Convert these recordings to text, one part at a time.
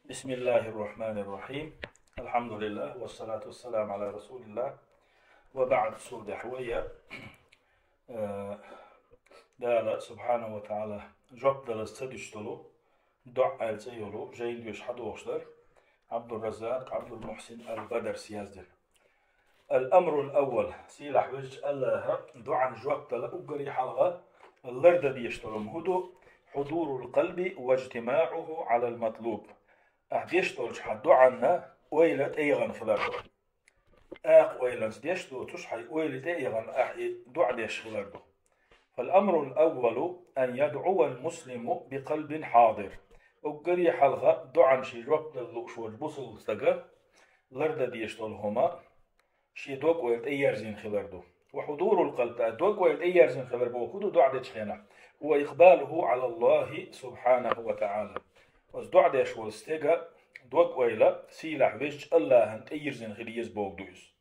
بسم الله الرحمن الرحيم. الحمد لله والصلاة والسلام على رسول الله وبعد سود حوية. دالا سبحانه وتعالى جب دل استدشتلو دع الزيولو جين يش حدوشتر عبد الرزاق عبد المحسن البدر سيازدر. الأمر الأول سيلح وجه الله دعا جواب دل أقري حلغة اللرد بيشتلم هدو حضور القلب واجتماعه على المطلوب. ديشتولش حدو عنا ويلت ايغن خلاردو ويلنس ديشتو تشحي ويلت ايغن دع ديش خلاردو. فالأمر الأول أن يدعو المسلم بقلب حاضر وقري حلغة دعا شي جوب للوشور بوصل سقا لرد ديشتول هما شي دوق ويلت ايرزين خلاردو. وحضور القلب دوق ويلت ايرزين خلاردو كدو دع ديش خينا هو إقباله على الله سبحانه وتعالى. وز دع ديش والستيغا دوك ويلا سيلح ويش الله هن تيرزن غليز بوك دويس.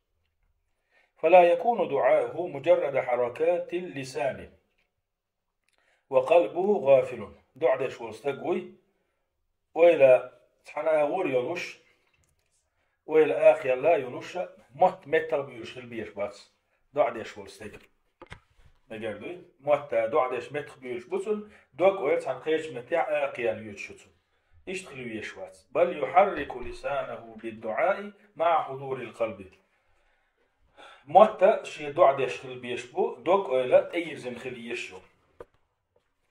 فلا يكون دعاءه مجرد حركات اللسان وقلبه غافل. دع ديش والستيغوي ويلا تحنا غور يلوش ويلا آخي لا يلوش مت متر بيوش البيش بس دع ديش والستيغ مجردوي مت دع ديش متر بيوش بسن دوك ويلا تحن قيش متاع آخي اليوتشتو يشتغل يشوات بل يحرك لسانه بالدعاء مع حضور القلب. موتا شي دع ديشخل بيشبو دوك اويلا ايزن خلي يشو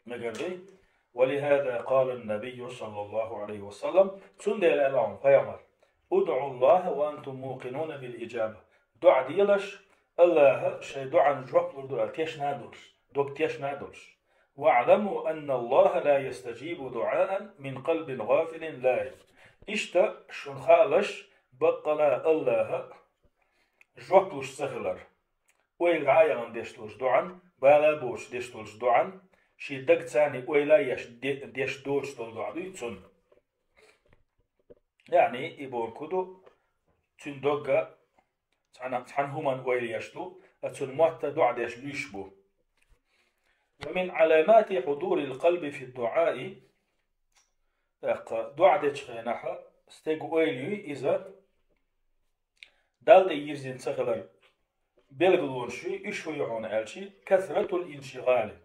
مجري. ولهذا قال النبي صلى الله عليه وسلم تندل الالعون فيامر ادعوا الله وانتم موقنون بالاجابه. دع ديلش الله شي دعا نجوك دعا تيش نادلش دوك تيش نادلش. واعلموا أن الله لا يستجيب دعاء من قلب غافل لاهٍ. إشتا شن خالش بقلا الله جوكلش سهلر ويلعايان ديشتلش دعان بالا بوش ديشتلش دعان شي دق تاني ويلا يش ديش دوش تل دعدي تن يعني يبور كدو تن دوغا تحن همان ويل يشتو اتن موتا دع ديش ليشبو. ومن علامات حضور القلب في الدعاء دعاء ديشخيناها ستيغ ويليو إذا دالد يرزين سخلر بلغلون شي إشو يعون ألشي كثرة الانشغال.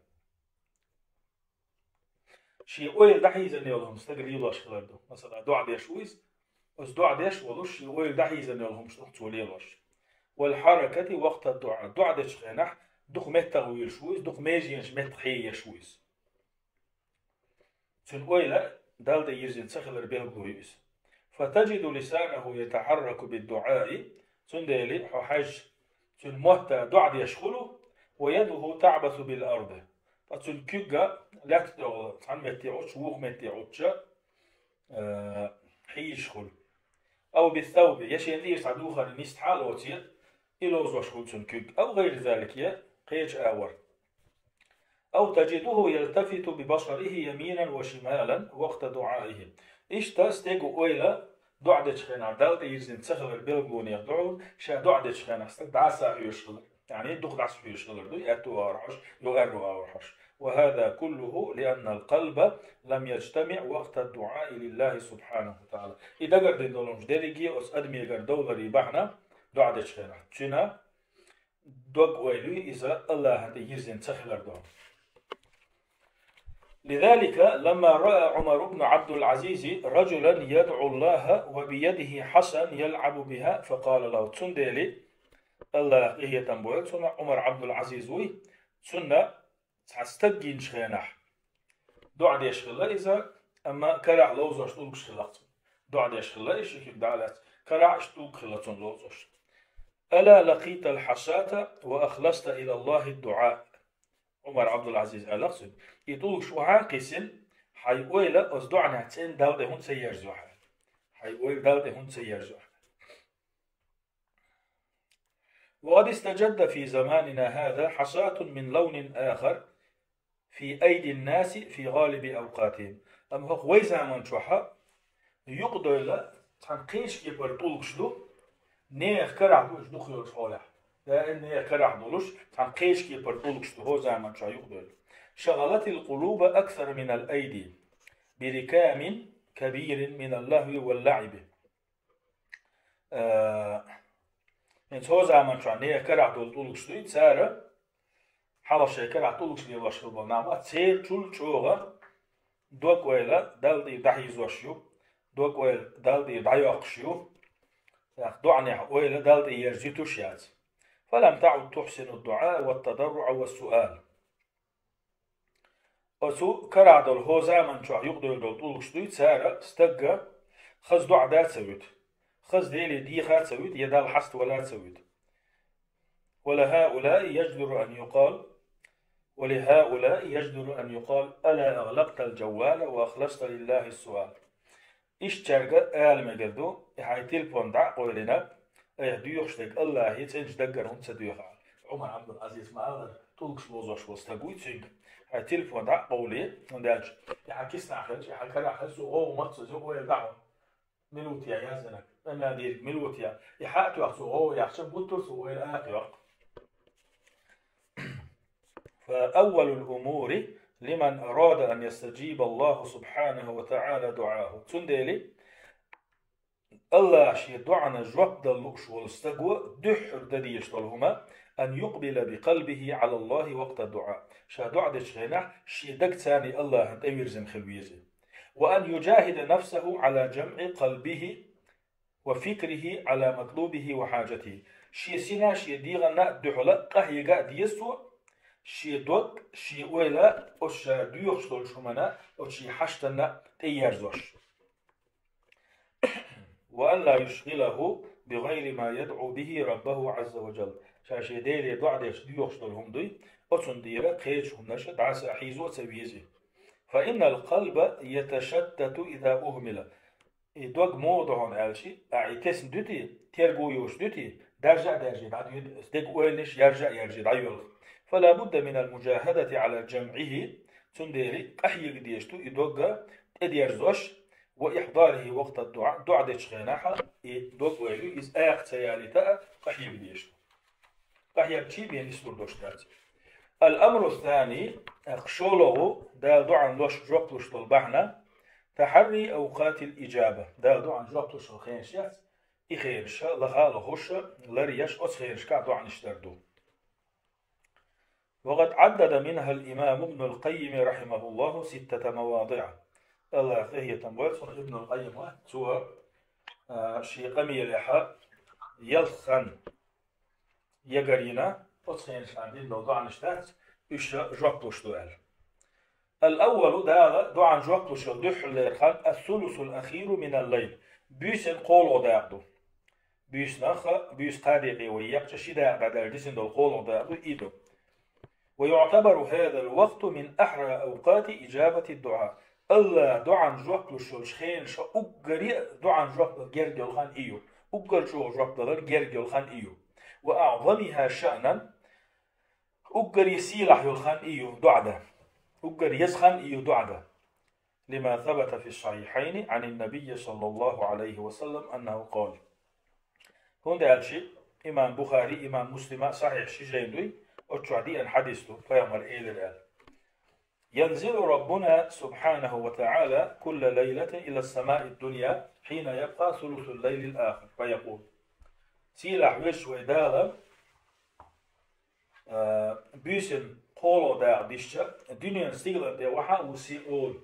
شي ويل دحيزن يولهم ستيغ ليلوش خلردو مثلا دعاء ديشويز بس دعاء ديش ولوش شي ويل دحيزن يولهم شتو ليلوش. والحركة وقت الدعاء دعاء ديشخيناح دوخ متغوير شويس دوخ ميجينش متخيي شويس تن ويلا دالدا يرزين سخلر بيلغويس. فتجد لسانه يتحرك بالدعاء تن ديلي حاج تن موتا دعد يشخله ويده تعبث بالأرض. فتن كيغا لا تدعو تن متيعوش ووغ متيعوش حيشخل أو بالثوب يشين ليس عدوخا نستحال وتير إلوز وشخل تن كيغ أو غير ذلك يا قيج آور. أو تجده يلتفت ببصره يمينا وشمالا وقت دعائه. إشتا ستيغو أويلا دعدش خينا دالت يزين تسخل البلغون يخدعون شا دعدش خينا دعسا يشغل يعني دوخ دعس يشغل دو يأتو أورحش يؤرو أورحش. وهذا كله لأن القلب لم يجتمع وقت الدعاء لله سبحانه وتعالى. إذا قردين دولون جدريجي أس أدمي قردولري بحنا دعدش خينا تشينا دوغ ويلو إذا الله هذا يرزين تخلر دون. لذلك لما رأى عمر بن عبد العزيز رجلا يدعو الله وبيده حسن يلعب بها فقال له تسندلي الله هي تنبويل سنة عمر عبد العزيز وي سنة تستجين شخينح دعا ديش خلا إذا أما كرع لوزش طولك شخلات دعا ديش خلا إيش يكدعلات كرع شطولك خلاتون لوزش. ألا لقيت الحساة وأخلصت إلى الله الدعاء. عمر عبد العزيز ألقصد يطول شو عاقسن حيقول أصدعنا تين دالده هون سيرزوح حيقول دالده هون سيرزوح. وقد استجد في زماننا هذا حساة من لون آخر في أيدي الناس في غالب أوقاتهم. أما هو ويزامن شوحا يقدر لا تنقيش كيبر طولك شدو نيخ كرع دوش دخيل شوالح لأن كرع دولش تنقيش كي بردولش هو زمان شايخ دول. شغلت القلوب أكثر من الأيدي بركام كبير من اللهو واللعب. يعني هو زمان شو عنيه كرع دول شوي سارة حالا شيء كرع دول شوي واشل بنام أتسير شول شوغا دوك ويلا دالدي دحيز وشيو دوك ويل دالدي دعيقشيو دعني ويلا دالدي يرجيتو شيات فلم تعد تحسن الدعاء والتضرع والسؤال. أسو كرع دول هو زمان شو يقدر دول شوي سارة استجا خز دع دات سويت خز ديلي دي خات سويت يدال حست ولا سويت. ولهؤلاء يجدر أن يقال ألا أغلقت الجوال وأخلصت لله السؤال. إيش ترجع مجدو هاي تلفون دع قولنا ديوخشتك الله يتنج دقرهم تديوخ عمر عبد العزيز ما هذا تلقش بوزوش وستقوي تشيك هاي تلفون دع قولي ونداج يحكيسنا أخرج يحكي أخرج وهو مقصد هو يدعو ملوتيا يا زنك أنا دير ملوتيا يحكي وقت هو يحسب بطرس وهو الآخر. فأول الأمور لمن أراد أن يستجيب الله سبحانه وتعالى دعاه تندلي الله شي دعنا جواب دلوش والاستقوى دحر دديش طلهما أن يقبل بقلبه على الله وقت الدعاء شا دعدش غنح شي دك ثاني الله أمير زن خلويزي وأن يجاهد نفسه على جمع قلبه وفكره على مطلوبه وحاجته شي سنا شي ديغنا دحلا قهيقا ديسو شي دوك شي ويلا وش ديوخش دول شمنا وشي حشتنا تيارزوش وأن لا يشغله بغير ما يدعو به ربه عز وجل شاشي ديلي دعدش ديوخش دول هم دي وصن ديرا قيش هم نشد عسى حيزو تسويزي فإن القلب يتشتت إذا أهمل دوك موضوعون ألشي أعيتس دوتي تيرغو يوش دوتي درجة بعد يدك وينش يرجع دعيول فلا بد من المجاهدة على جمعه تنديري أحيق ديشتو إدوغا إديرزوش وإحضاره وقت الدعاء دعاء ديش خيناحا إدوغ ويلو إز آق تياليتا أحيق ديشتو أحيق تي بين إسلور دوشتاتي. الأمر الثاني أخشوله دا دعاء دوش جوكتوش طلبحنا تحري أوقات الإجابة دا دعاء جوكتوش الخينشات إخيرش لغا لغوش لريش أسخيرش كا دعاء نشتردو. وقد عدد منها الإمام ابن القيم رحمه الله 6 مواضع. الله هي تنبوت ابن القيم سوى شي قمي لحا يلخن يقرينا أتخين شاندين لو دعا نشتات إيش جوكتوش دوال. الأول دعا جوكتوش دحل الثلث الأخير من الليل بيسن قولو داقدو بيس قادقي ويقش شدا بدل ديسن دو قولو داقدو إيدو. ويعتبر هذا الوقت من أحرى أوقات إجابة الدعاء. الله دعاء جوكلو شخين شا أقري دعاء جوكلو جرجل خان إيو أقر شو جوكلو جرجل خان إيو وأعظمها شأنا أقري سيلح يلخان إيو دعدا أقري يسخن إيو دعدا لما ثبت في الصحيحين عن النبي صلى الله عليه وسلم أنه قال هون الشيء إمام بخاري إمام مسلم صحيح شجين أتشعدي أن حدثته فيمر إلى ينزل ربنا سبحانه وتعالى كل ليلة إلى السماء الدنيا حين يبقى ثلث الليل الآخر فيقول سيلح وش ويدالا بيسن قولو دا ديشة الدنيا نستيقظ دي وحا وسيقول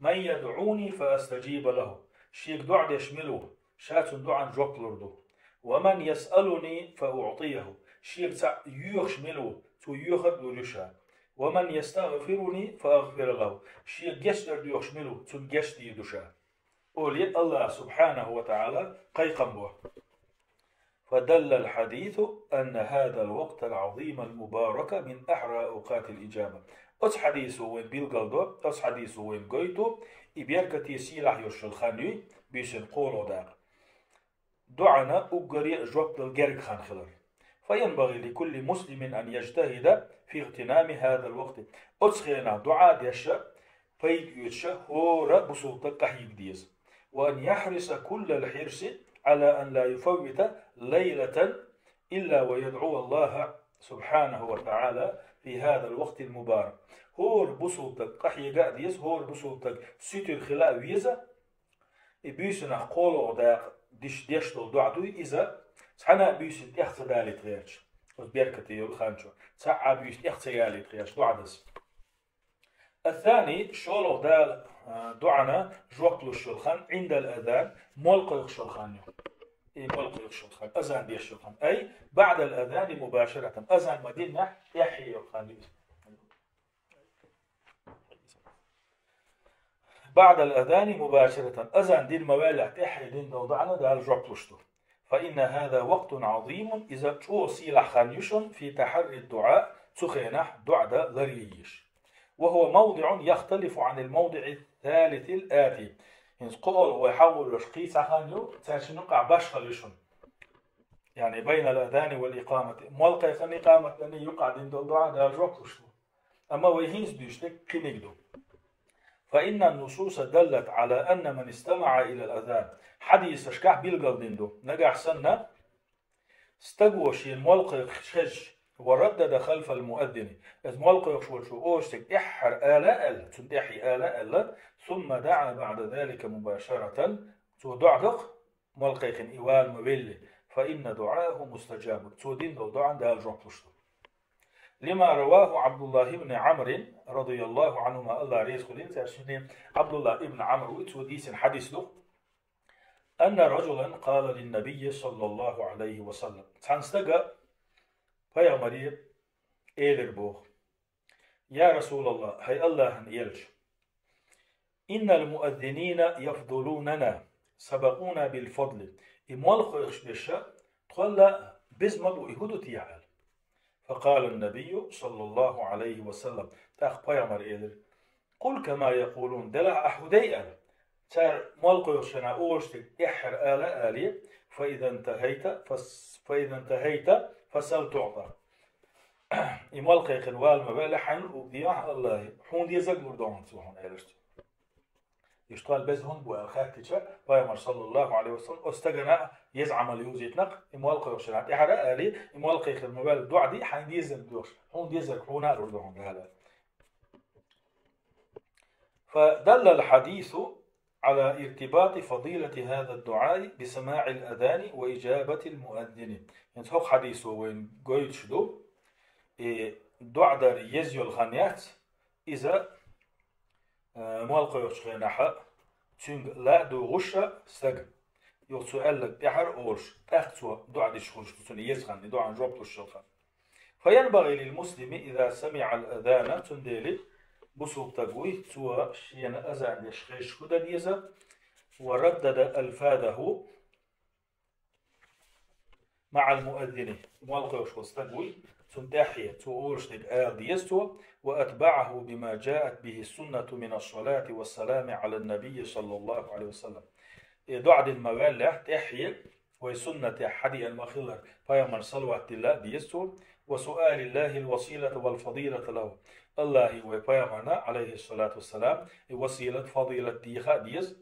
من يدعوني فأستجيب له شيك دعا يشمله شاتن دعا جوكلردو ومن يسألني فأعطيه شيك يخشمله تو يخد ولشا ومن يستغفرني فأغفر له شيك يشتر يخشمله تو يشتي يدشا أولي الله سبحانه وتعالى قيقم به. فدل الحديث أن هذا الوقت العظيم المبارك من أحرى أوقات الإجابة. أس حديثه وين بيلقلدو أس حديثه وين قيتو إبياركتي سيلح يوشل خانيوي بيشن قولو داق دعنا أقري جوب الجرق خان خلر. فينبغي لكل مسلم أن يجتهد في اغتنام هذا الوقت. أسخينا دعاء ديشا فيد يتشا هورا بسلطة قحيق ديز وأن يحرص كل الحرص على أن لا يفوت ليلة إلا ويدعو الله سبحانه وتعالى في هذا الوقت المبارك. هور بسولتك قحي قاديس هور بسولتك سيتر خلاء ويزا بيسنا قولو دا ديش دول دعدوي إذا سحنا بيسن اختدالي تغيرش وبيركتي يلخانشو ساعة بيسن اختيالي تغيرش دعدس. الثاني شولو دا دعنا جوكلو الشلخان عند الأذان ملقى الشلخان ملقى الشلخان أذان دي الشلخان أي بعد الأذان مباشرة أذان مدينة يحيي الخان بعد الأذان مباشرة أذان دين موالع تحيي دين دوضعنا دا الجوكلوشتو فإن هذا وقت عظيم إذا توصيل خانيشون في تحري الدعاء تخينح دعاء ذريش وهو موضع يختلف عن الموضع الثالث الآتي قول ويحول رشقيس خانيو تاشنقع باشخلشون يعني بين الأذان والإقامة ملقى خان إقامة لأنه يقعد عند الدعاء دا الجوكلوشتو أما ويهينز بيشتك كنقدو فإن النصوص دلت على أن من استمع إلى الأذان حديث اشكاح بالقلدندو نجح سنة استقوش الملقى خش وردد خلف المؤذن إذ ملقى شو أوشتك إحر آلاء تنتحي آلاء ثم دعا بعد ذلك مباشرة تدعدق ملقى خن إيوال مبلي فإن دعاه مستجاب تودين دو دعا دا الجوكلشتو لما رواه عبد الله بن عمرو رضي الله عنهما الله رزق لين عبد الله بن عمرو توديس حديث له أن رجلا قال للنبي صلى الله عليه وسلم تنستقى فيا مريم إيلر بوخ يا رسول الله هي الله يلج إن المؤذنين يفضلوننا سبقونا بالفضل إموال خيخش بشا تقول بزمبو إهدو تيعال فقال النبي صلى الله عليه وسلم تاخ بيامر إيلر قل كما يقولون دلع أحديئا تار ملقو يخشنا أوشتك إحر آلاء آلي فإذا انتهيت فسل تعطى إمالقى يخلوال مبالي حين وبياح الله حون دي زق مردون سوحون إيلرست يشتغل بزهن بو الخاتشة بيامر صلى الله عليه وسلم استغنى يزعم اليوزيتنق إمالقى يخشنا إحر آلي إمالقى يخل مبالي دعا دي حين دي زق دوش حون دي زق حون أردون بهذا فدل الحديث على ارتباط فضيلة هذا الدعاء بسماع الأذان وإجابة المؤذن. يعني هو حديث وين قيد شدو دعاء دار يزيو الخانيات إذا مالقى يشخينا حق تنق لا دو غشة استقل يسؤال لك بحر أورش تأخذ دعاء دي شخوش تسوني يزخن دعاء جواب الشلخان فينبغي للمسلم إذا سمع الأذان تنديلي بصوب تقوي سوى شين أذان يشخيش كده ديزا وردد ألفاده مع المؤذن مالقى يشخص تقوي تنتحية تؤورشتك آل ديزتو وأتبعه بما جاءت به السنة من الصلاة والسلام على النبي صلى الله عليه وسلم دعد الموالح تحية وسنة حدي المخلر فيمن صلوة الله ديزتو وسؤال الله الوسيلة والفضيلة له الله وبيامنا عليه الصلاة والسلام وسيلة فضيلة ديخا ديز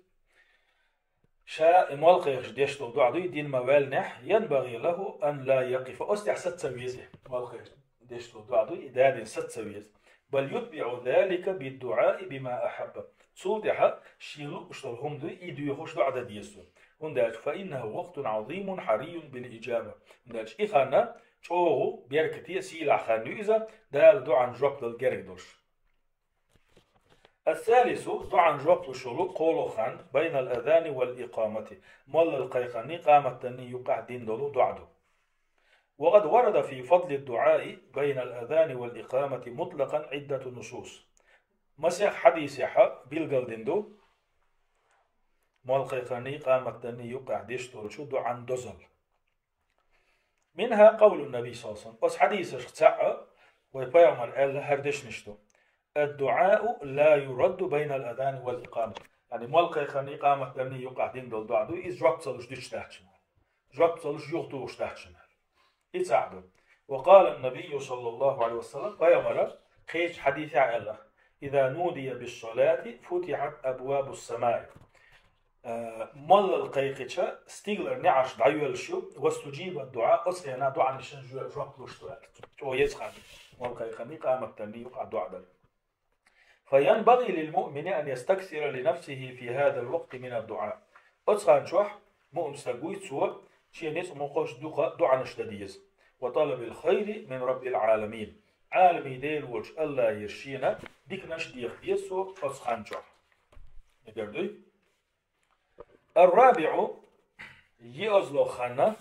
شاء مالقيش ديشتو دعدي دين موالنح ينبغي له أن لا يقف أستح ست سويزه مالقيش ديشتو دعدي إداد ست سويز بل يتبع ذلك بالدعاء بما أحب صلدها شيلو اشترهم دي إدو يخش دعدا ديستو هنداج فإنه وقت عظيم حري بالإجابة هنداج إخانا شوهو بيركتي سيلا خانوزة دال دعان جوب للجريدوش الثالث دعان جوب لشلو قولو خان بين الأذان والإقامة مول القيقاني قامت تني يقع دين دولو دعدو وقد ورد في فضل الدعاء بين الأذان والإقامة مطلقا عدة نصوص مسيح حديث يحا بالقلدندو مول القيقاني قامت تني يقع ديشتول شو دعان دوزل منها قول النبي صلى الله عليه وسلم بس حديث اشتسع ويبيعمر قال هردش نشتو الدعاء لا يرد بين الأذان والإقامة يعني ملقى خاني إقامة لمن يقع دين دول دعدو إذ جواب صلوش ديش تحتشمال جواب صلوش يغطوش تحتشمال إتساعدو وقال النبي صلى الله عليه وسلم بيعمر خيش حديث الله إذا نودي بالصلاة فتحت أبواب السماء مال القيقشة ستيغلر نعش دعيول شو واستجيب الدعاء أصينا دعاء نشان جواب لوش تؤكد هو يزخان مال القيقني قامت تني يقع دعاء فينبغي للمؤمن أن يستكثر لنفسه في هذا الوقت من الدعاء. أتخان شوح مؤمن سقويت سوى شيء ناس مقوش دعاء نشتديز وطلب الخير من رب العالمين عالمي ديل وجه الله يرشينا ديك نشدي يخديسو أتخان شوح. الرابع يأزلو خانة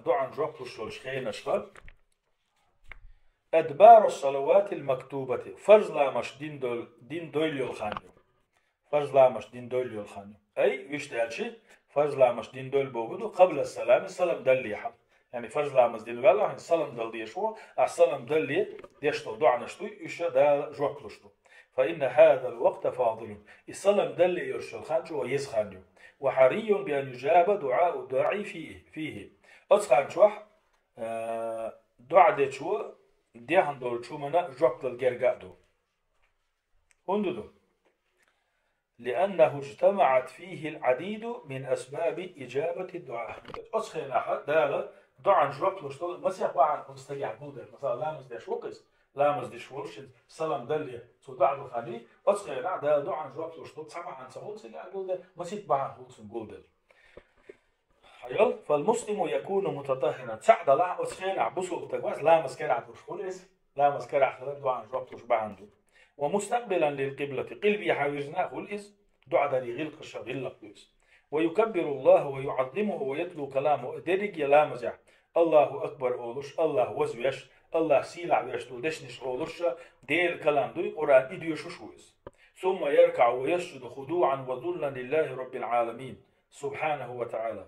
دعاء نجوح تشولش خينا شخل أدبار الصلوات المكتوبة فرض لامش دين دول يلخانيو فرض لامش دين دول يلخانيو أي ويشتغل شيء فرض لامش دين دول بوجوده قبل السلام السلام دليحة يعني فرض لامش دين والله السلام دل ديشوا السلام دلي ديشتو دعنا شتوي إيش دا جوك لشتو فإن هذا الوقت فاضل السلام دلي يرشل خانجو ويزخانيو وحري بأن يجاب دعاء الداعي فيه أتخان شوح دعاء ديشوا ديهان دول شو منا جوك للجرقادو هندو لأنه اجتمعت فيه العديد من أسباب إجابة الدعاء. أسخن أحد دالة دعاء جوك لشتول مسيح وعن مستجع بودر مثلا لامس ديش وقس لامس ديش ورشد سلام دلية تدعى الخاني أسخن أحد دعاء جوك لشتول سمع عن سهول سجع بودر مسيح بعن هولسن بودر. حيال فالمسلم يكون متطهرا سعد الله أسخن بصوب تقواس لامس كرع تشخلص لامس كرع خلال دعاء جوك لشبعنده ومستقبلا للقبلة قلبي حاوزنا خلص دعاء داري غلق الشغل ويكبر الله ويعظمه ويتلو كلامه درج يلامزع الله أكبر أولوش الله وزويش الله سيلع ويشتو دشنش أولوش دير كلام دوي قرآن إديوش شويس ثم يركع ويسجد خضوعا وذلا لله رب العالمين سبحانه وتعالى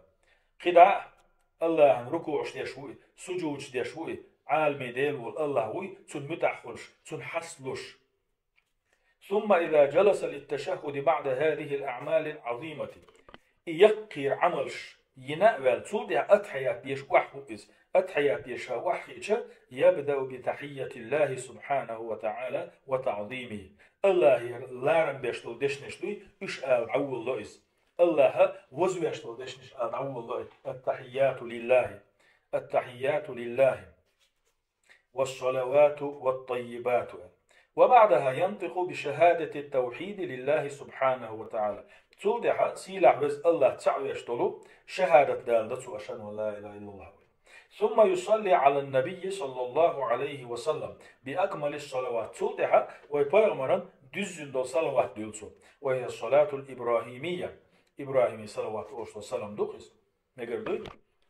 خداع الله ركوع شوي سجود شوي عالمي ديل والله وي تن متحخلش تن حصلش. ثم إذا جلس للتشهد بعد هذه الأعمال العظيمة يقير عملش ينأول تودع أتحيات ديش وحوئز أتحيات ديش وحيش يبدأ بتحية الله سبحانه وتعالى وتعظيمه الله لارن بيشتو دشنشتوي إش عو الله الله وزو يشتو دشنش عو الله التحيات لله التحيات لله والصلوات والطيبات. وبعدها ينطق بشهادة التوحيد لله سبحانه وتعالى تودع سيلع بز الله تعالى يشتلو شهادة دالدة أشهد أن لا إله إلا الله ثم يصلي على النبي صلى الله عليه وسلم بأكمل الصلوات تودع ويبرمرا دزن دو صلوات ديلسو وهي الصلاة الإبراهيمية إبراهيمي صلوات أوشتو سلام دوخس نقردو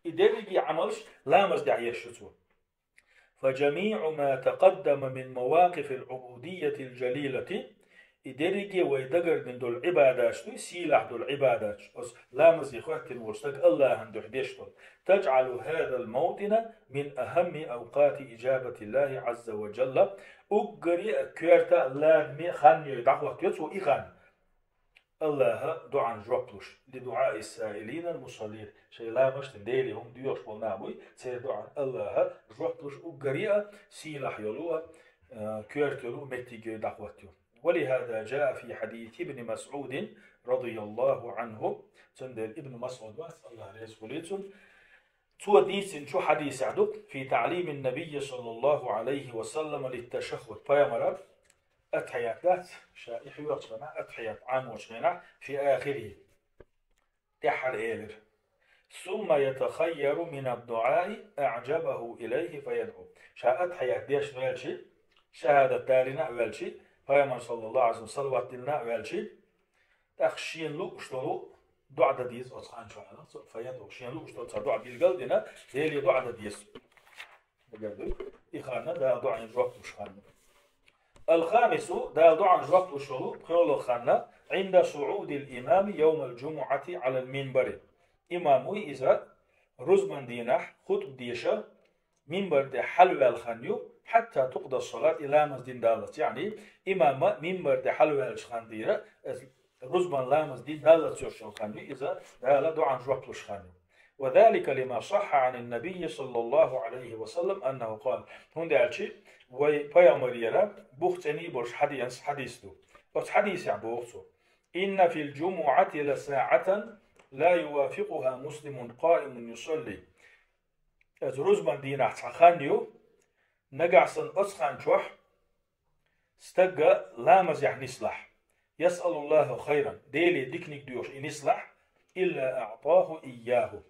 إدريجي عملش لا مزدع يشتو. فجميع ما تقدم من مواقف العبودية الجليلة إدريجي ويدقر من دول عبادات سيلح دول عبادات لا مزيخوات الوستق الله عنده حديشتون تجعل هذا الموطن من أهم أوقات إجابة الله عز وجل أقري كيرتا لا مي خانيو دعوة يتسو إخان الله دعاء جوكلوش لدعاء السائلين المصلين شيء لا مش تنديلي هم ديوش بالنابوي سيدعاء الله جوكلوش أقريا سيلح يلوه كيرتلو متيجي دعوتيو. ولهذا جاء في حديث ابن مسعود رضي الله عنه تندل ابن مسعود الله عليه وسلم تو ديسن شو حديث عدو في تعليم النبي صلى الله عليه وسلم للتشهد فيمر أتحيات شائح وشنا أتحيات عام وشنا في آخره تحر إيلر ثم يتخير من الدعاء أعجبه إليه فيدعو شاء أتحيات ديش والشي شهادة دارنا والشي فيمر صلى الله عليه وسلم صلوات دلنا والشي تخشين له اشتروا دعاء ديس أصحان شو على فيدعو شين له اشتروا دعاء بالقلبنا ديلي دعاء ديس بجد إخانا ده دعاء الوقت مش خانة. الخامس ده دعاء الوقت وشلو قول خانة عند صعود الإمام يوم الجمعة على المنبر إمامي إذا رزمان دينح خطب ديشة منبر ده حلوة الخانيو حتى تقضى الصلاة إلى مسجد دالت يعني إمام منبر ده حلوة الخانديرة رزمان لا مسجد دالت الخانيو إذا ده دعاء الوقت وشخانيو. وذلك لما صح عن النبي صلى الله عليه وسلم أنه قال هندي أشي ويبيامر يرى بوختني برش حديث دو بس حديث يعبوه إن في الجمعة لساعة لا يوافقها مسلم قائم يصلي رزمان دينا خانيو نجعسن أسخان شوح استقى لامز يعني نصلح يسأل الله خيرا ديلي ديكنيك ديوش إن يصلح إلا أعطاه إياه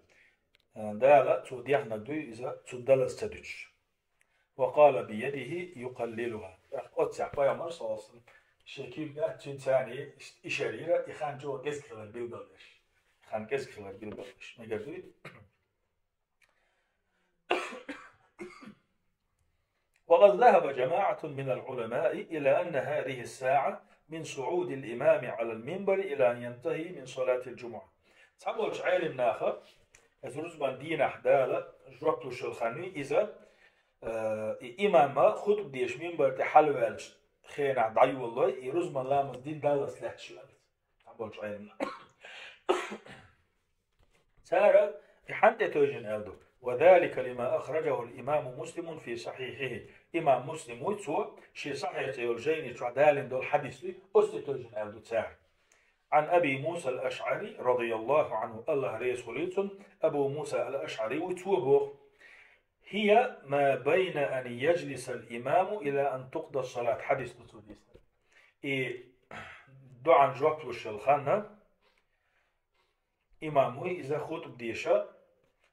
دالة توديحنا دوي إذا تدلس تدوش وقال بيده يقللها أتسع بيامر صلى الله عليه وسلم شكيل تنساني إشاريرة إخان جو قزكلا بالبلش إخان قزكلا بالبلش ما قردوي وقد ذهب جماعة من العلماء إلى أن هذه الساعة من صعود الإمام على المنبر إلى أن ينتهي من صلاة الجمعة تقول عالم ناخر أزرزبان دين أحدالة جربتو شلخاني إذا إمام خطب ديش منبر تحلوالج خينا دعي والله يرزبان لامز دين دالس لحت شلال تقول عالم سارة إحانت توجن ألدو وذلك لما أخرجه الإمام مسلم في صحيحه إمام مسلم ويتسو شي صحيح يولجيني تعدالين دول حديث لي أستتوجن ألدو تسار عن أبي موسى الأشعري رضي الله عنه الله ريسوليتون أبو موسى الأشعري ويتسوبه هي ما بين أن يجلس الإمام إلى أن تقضى الصلاة حديث بسوديس دعان جواب الشلخانة إمامه إذا خطب ديشا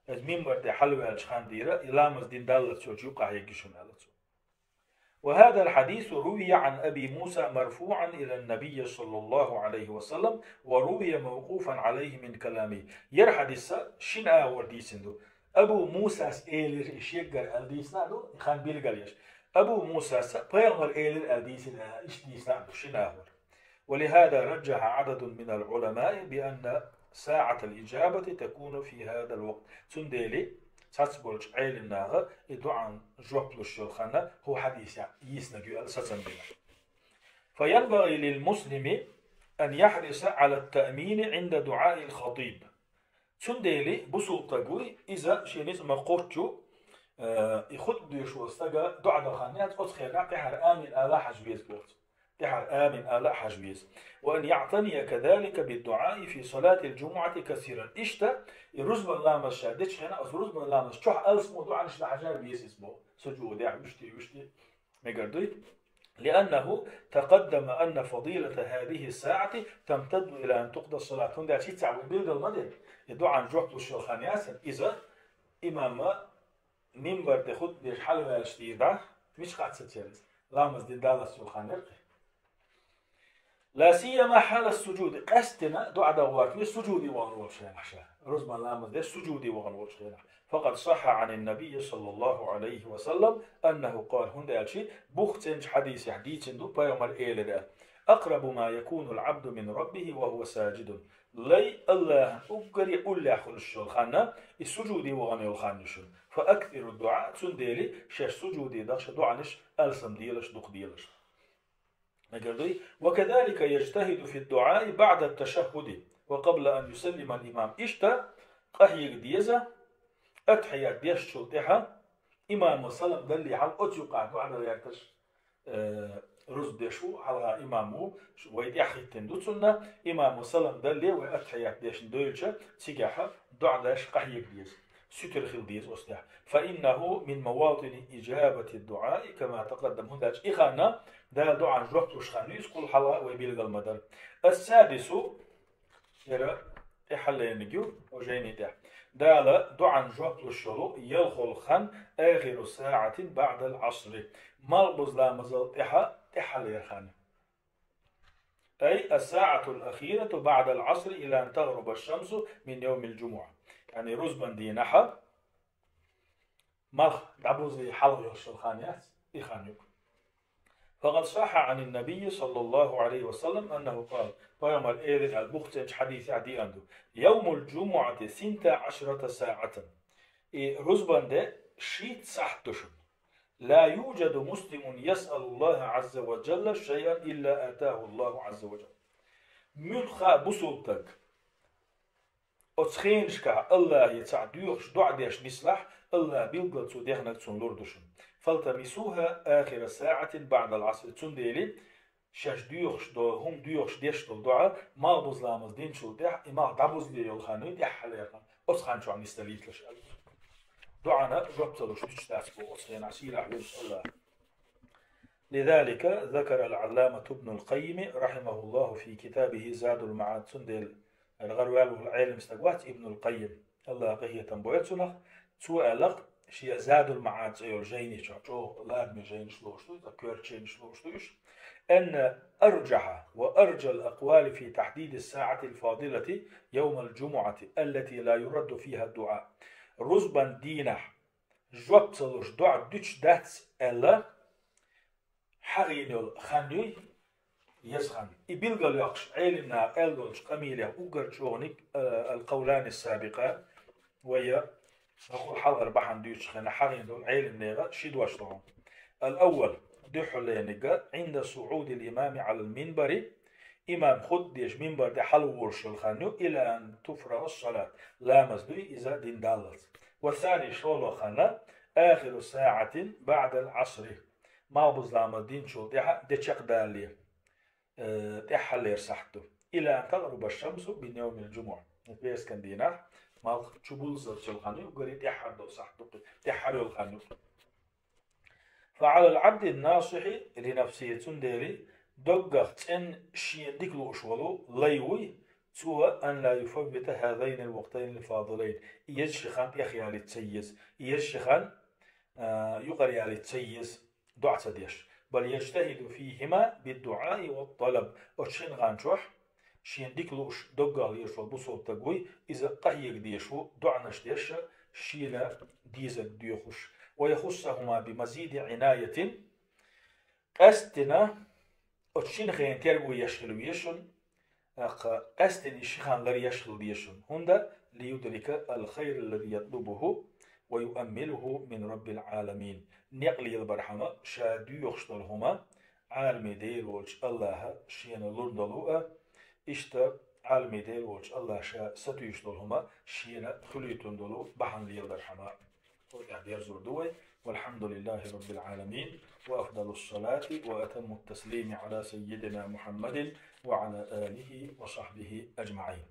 از منبر دي حلوة الشخان ديرا إلا مزدين دالت سوجوقع يجيشون ألتو وهذا الحديث روي عن أبي موسى مرفوعا إلى النبي صلى الله عليه وسلم وروي موقوفا عليه من كلامه ير حديثا شن آور ديسندو أبو موسى إيلر إشيقر الديسنادو خان بيلغاليش أبو موسى بيغمر إيلر الديسن إش ديسنادو شن آور ولهذا رجح عدد من العلماء بأن ساعة الإجابة تكون في هذا الوقت تنديلي تاتبولج عيل الناغة يدعان جوبلو الشيخانة هو حديث يسنجو الساتن بنا فينبغي للمسلم أن يحرص على التأمين عند دعاء الخطيب تنديلي بسلطة إذا شينيز ما قرتشو يخد ديشو استقى دعا دخانيات أتخيرنا تحر آمن آلا حجبيز بورت تحر آمن آلا حجبيز وأن يعتني كذلك بالدعاء في صلاة الجمعة كثيرا إشتا يرزب الله مشادتش هنا أرزب الله مشتوح ألسمو دعا نشتا حجار بيس اسمه سجود يشتي مقردوي لأنه تقدم أن فضيلة هذه الساعة تمتد إلى أن تقضى الصلاة هنا شيء تعود بيلد المدن يدعو عن جوحة الشيخان ياسر إذا إمام منبر تخد ديش حلوة الشتيدة مش قاعد ستشارز لامز دين دالة الشيخان يرقي لا سيما حال السجود قستنا دعاء دواتني سجودي وغنول شيئا رزم اللامز دي سجودي وغنول شيئا فقد صح عن النبي صلى الله عليه وسلم أنه قال هندا الشيء بوختنج حديث دو بيومر إيلي أقرب ما يكون العبد من ربه وهو ساجد لي الله أقري أولا خلشل خانا السجودي وغنول خانشون فأكثر الدعاء تنديلي شاش سجودي داش دعانش ألسم ديلش دق ديلش وكذلك يجتهد في الدعاء بعد التشهد وقبل أن يسلم الإمام إشتا قهيق ديزا أتحيات ديش شلطها إمام صلم دلي على أتيقع دعاء يرتش رز ديشو على إمامه ويدي أخي تندوتنا إمام صلم دلي وأتحيات ديش دويلشا تيجاها دعاء ديش قهيق ديز ستر خل ديز أصلح فإنه من مواطن إجابة الدعاء كما تقدم هنداج إخانا دا دعاء جوحت وشخانيس كل حلا ويبيلغ المدر السادس يرى إحلين نجيو وجيني ده دا دعاء جوحت وشلو يلخل خان آخر ساعة بعد العصر مالبوز لا مزال إحل يرخان أي الساعة الأخيرة بعد العصر إلى أن تغرب الشمس من يوم الجمعة يعني رزبان دينها مالخ دعبوزي حلو الشلخانيات إخانيوك فقد صح عن النبي صلى الله عليه وسلم أنه قال بيوم الإيرن البختج حديث عدي عنده يوم الجمعة 12 ساعة رزبان ده شيت سحتشن لا يوجد مسلم يسأل الله عز وجل شيئا إلا آتاه الله عز وجل ملخا بسلطك أتخينشكا الله يتعديوش دعديش نسلح الله بيلقل توديخنك تنلردشن فالتمسوها آخر ساعة بعد العصر تنديلي شاش ديوخش دو هم ديوخش ديش دو دعا ما بوزلامز دين شو ديح إما دعبوز دي يولخاني ديح حليقا أسخان شو عن يستليت لش دعانا جبتلوش تشتاسبو أسخين عسير أحلوش الله لذلك ذكر العلامة ابن القيم رحمه الله في كتابه زاد المعاد سندل الغروال والعلم استقوات ابن القيم الله قهية تنبويتسنخ سؤالق شيء زاد المعاد سيول جيني شو لا أدمي جيني شلوشتو ذكر جيني شلوشتوش أن أرجح وأرجى الأقوال في تحديد الساعة الفاضلة يوم الجمعة التي لا يرد فيها الدعاء رزبا دينه جواب صلوش دعاء دوش داتس ألا حغينيول خانيوي يسخن إبلغل يقش علمنا ألغلش قميلة أقرشونك القولان السابقان ويا نقول حلقة بحن دوش خنا حغينيول علمنا شدوشتهم الأول دحلينك عند صعود الإمام على المنبر إمام خديش منبر دي حلو ورش الخانيو إلى أن تفرغ الصلاة لا مزدوي إذا دين دالت والثاني شولو خنا آخر ساعة بعد العصر ما بظلام الدين شو دي تشق دالي دي حلير صحته إلى أن تغرب الشمس من يوم الجمعة بيس كان دينا ما تشبول زرش الخانيو قري دي حدو صحته دي حلو الخانيو فعلى العبد الناصح لنفسه تندري دقت إن شين ديكلو شولو ليوي سوى أن لا يفوت هذين الوقتين الفاضلين يجشخان يخيال تسيز يجشخان يقري على تسيز دعت ديش بل يجتهد فيهما بالدعاء والطلب وشين غانشوح شين ديكلوش دقال يشو بصوب تقوي إذا قهيق ديشو دعنش ديش شينا ديزك ديوخش ويخصهما بمزيد عناية أستنا أتشين خين ترغو يشغل ويشن أستني شخان غير يشغل ويشن هندا ليدرك الخير الذي يطلبه ويؤمله من رب العالمين نقلي البرحمة شادو يخشتلهما عالمي دير وجه الله شين لردلوء إشتا عالمي دير وجه الله شا ستو يشتلهما شين خليتون دلو بحن لي البرحمة والحمد لله رب العالمين وأفضل الصلاة وأتم التسليم على سيدنا محمد وعلى آله وصحبه أجمعين.